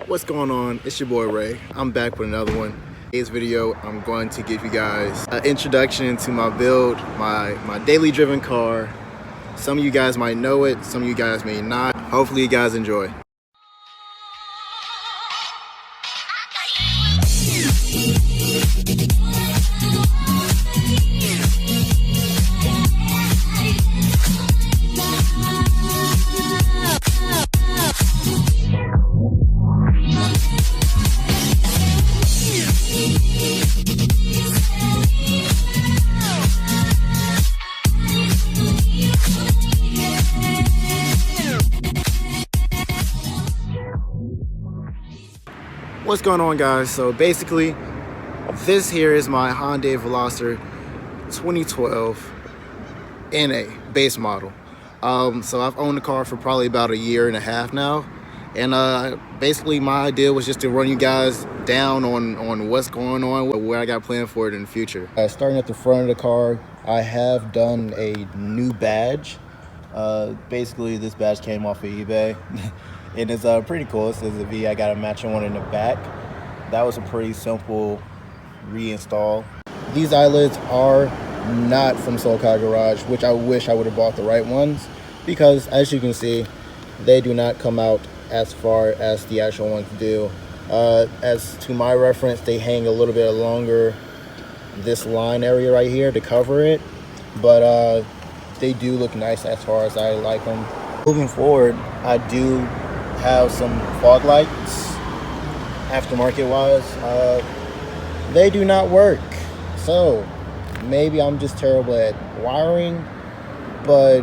What's going on? It's your boy Ray. I'm back with another one. Today's video, I'm going to give you guys an introduction to my build, my daily driven car. Some of you guys might know it, some of you guys may not. Hopefully you guys enjoy. What's going on, guys? So basically, this here is my Hyundai Veloster 2012 NA base model. So I've owned the car for probably about a year and a half now, and basically my idea was just to run you guys down on what's going on, where I got planned for it in the future. Starting at the front of the car, I have done a new badge. Basically this badge came off of eBay. And it's pretty cool. It says a V. I got a matching one in the back. That was a pretty simple reinstall. These eyelids are not from Soul Car Garage, which I wish I would have bought the right ones, because as you can see, they do not come out as far as the actual ones do. As to my reference, they hang a little bit longer this line area right here to cover it, but they do look nice as far as I like them. Moving forward, I do have some fog lights aftermarket wise. They do not work, so maybe I'm just terrible at wiring, but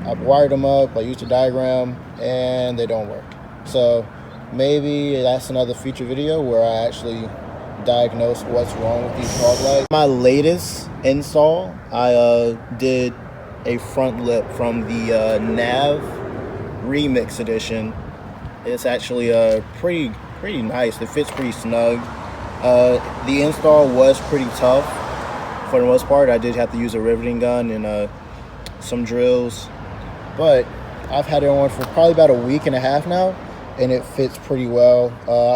I've wired them up, I used a diagram, and they don't work. So maybe that's another future video where I actually diagnose what's wrong with these fog lights. My latest install, I did a front lip from the Nav Remix edition. It's actually pretty nice. It fits pretty snug. The install was pretty tough for the most part. I did have to use a riveting gun and some drills, but I've had it on for probably about a week and a half now, and it fits pretty well.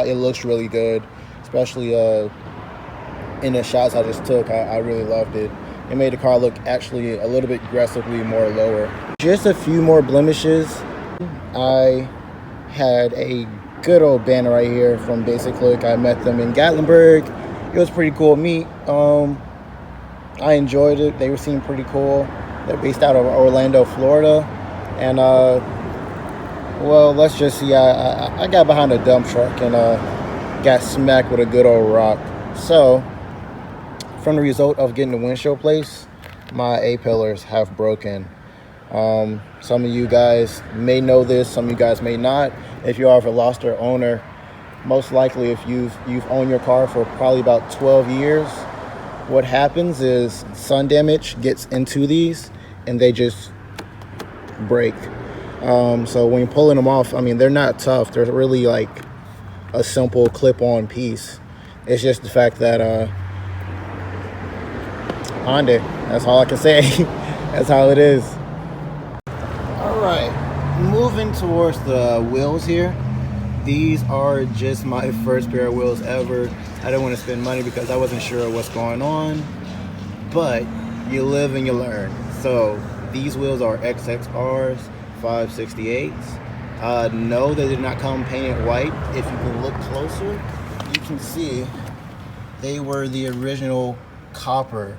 It looks really good, especially in the shots I just took. I really loved it. It made the car look actually a little bit aggressively more lower. Just a few more blemishes. I had a good old band right here from Basic Look. I met them in Gatlinburg. It was pretty cool meet. I enjoyed it. They seemed pretty cool. They're based out of Orlando, Florida. And well, let's just see, I got behind a dump truck and got smacked with a good old rock. So from the result of getting the windshield placed, my A-pillars have broken. Some of you guys may know this, some of you guys may not. If you are a Veloster owner, most likely if you've owned your car for probably about 12 years, what happens is sun damage gets into these and they just break. So when you're pulling them off, I mean, they're not tough. They're really like a simple clip-on piece. It's just the fact that Honda, that's all I can say. That's how it is. Alright, moving towards the wheels here. These are just my first pair of wheels ever. I didn't want to spend money because I wasn't sure what's going on, but you live and you learn. So these wheels are XXRs 568s. No, they did not come painted white. If you can look closer, you can see they were the original copper.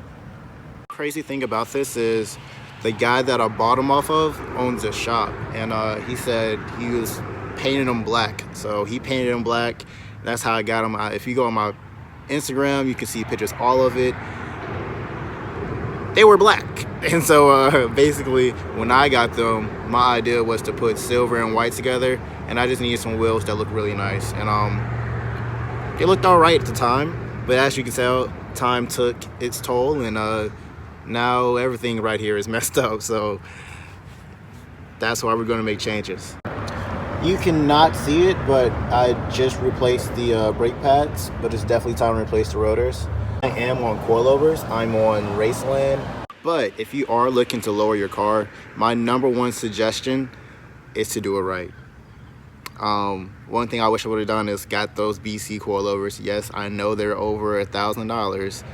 Crazy thing about this is the guy that I bought them off of owns a shop, and he said he was painting them black. So he painted them black. That's how I got them. If you go on my Instagram, you can see pictures, all of it. They were black. And so basically when I got them, my idea was to put silver and white together, and I just needed some wheels that look really nice. And they looked all right at the time, but as you can tell, time took its toll, and now everything right here is messed up. So that's why we're going to make changes. You cannot see it, but I just replaced the brake pads, but it's definitely time to replace the rotors. I am on coilovers. I'm on Raceland. But if you are looking to lower your car, my #1 suggestion is to do it right. One thing I wish I would have done is got those BC coilovers. Yes, I know they're over $1,000,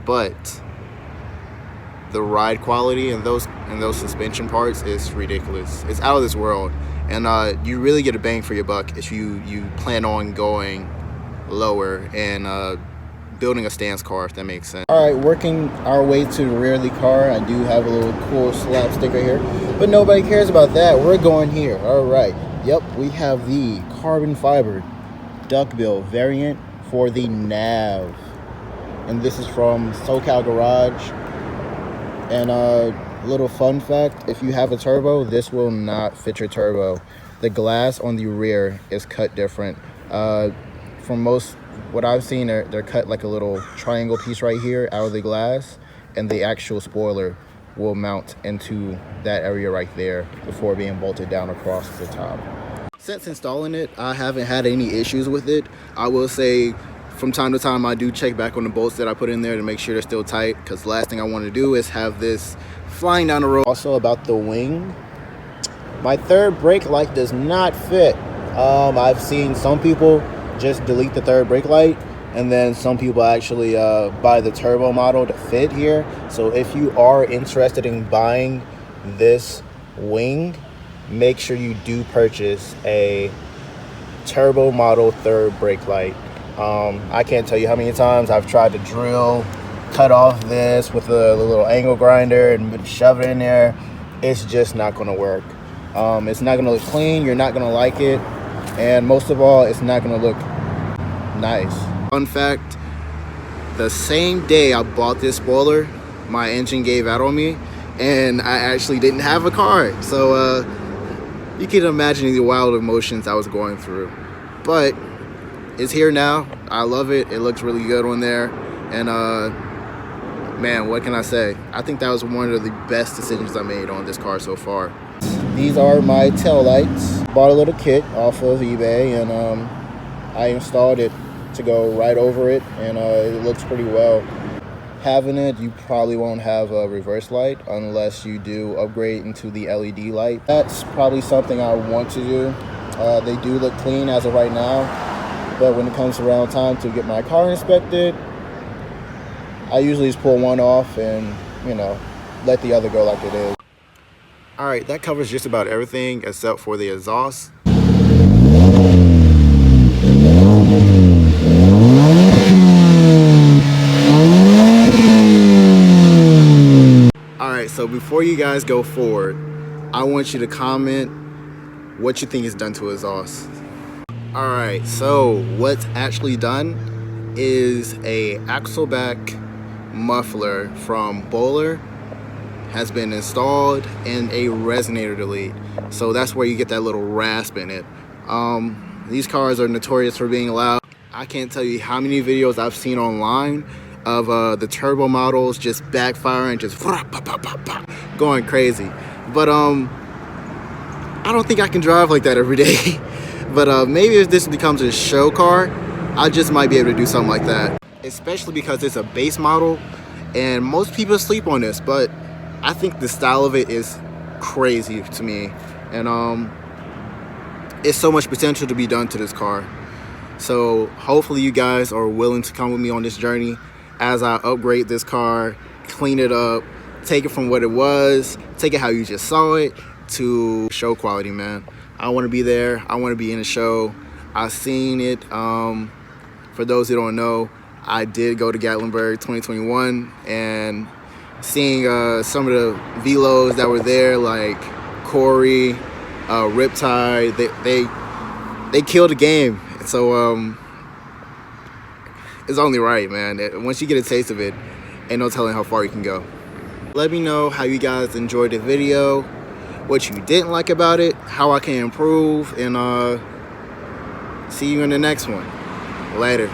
but the ride quality and those suspension parts is ridiculous. It's out of this world, and you really get a bang for your buck if you plan on going lower and building a stance car, if that makes sense. All right, working our way to the rear of the car. I do have a little cool slap sticker here, but nobody cares about that. We're going here. All right. Yep, we have the carbon fiber duckbill variant for the nav, and this is from SoCal Garage. And a little fun fact, if you have a turbo, this will not fit your turbo. The glass on the rear is cut different. From most, what I've seen, they're cut like a little triangle piece right here out of the glass, and the actual spoiler will mount into that area right there before being bolted down across the top. Since installing it, I haven't had any issues with it. I will say, from time to time, I do check back on the bolts that I put in there to make sure they're still tight, because the last thing I want to do is have this flying down the road. Also about the wing, my third brake light does not fit. I've seen some people just delete the third brake light, and then some people actually buy the turbo model to fit here. So if you are interested in buying this wing, make sure you do purchase a turbo model third brake light. I can't tell you how many times I've tried to drill, cut off this with a little angle grinder and shove it in there. It's just not going to work. It's not going to look clean. You're not going to like it. And most of all, it's not going to look nice. Fun fact, the same day I bought this spoiler, my engine gave out on me, and I actually didn't have a car. So you can imagine the wild emotions I was going through. But it's here now. I love it. It looks really good on there. And man, what can I say? I think that was one of the best decisions I made on this car so far. These are my tail lights. Bought a little kit off of eBay, and I installed it to go right over it, and it looks pretty well. Having it, you probably won't have a reverse light unless you do upgrade into the LED light. That's probably something I want to do. They do look clean as of right now, but when it comes around time to get my car inspected, I usually just pull one off and, you know, let the other go like it is. All right, that covers just about everything except for the exhaust. All right, so before you guys go forward, I want you to comment what you think is done to exhaust. All right, so what's actually done is a axle back muffler from Bowler has been installed, and a resonator delete. So that's where you get that little rasp in it. These cars are notorious for being loud. I can't tell you how many videos I've seen online of the turbo models just backfiring, just going crazy. But I don't think I can drive like that every day. But maybe if this becomes a show car, I just might be able to do something like that. Especially because it's a base model, and most people sleep on this, but I think the style of it is crazy to me, and it's so much potential to be done to this car. So hopefully you guys are willing to come with me on this journey as I upgrade this car, clean it up, take it from what it was, take it how you just saw it, to show quality, man. I want to be there. I want to be in the show. I've seen it. For those who don't know, I did go to Gatlinburg 2021, and seeing some of the velos that were there, like Corey, Riptide, they killed the game. So it's only right, man. Once you get a taste of it, ain't no telling how far you can go. Let me know how you guys enjoyed the video, what you didn't like about it, how I can improve, and see you in the next one. Later.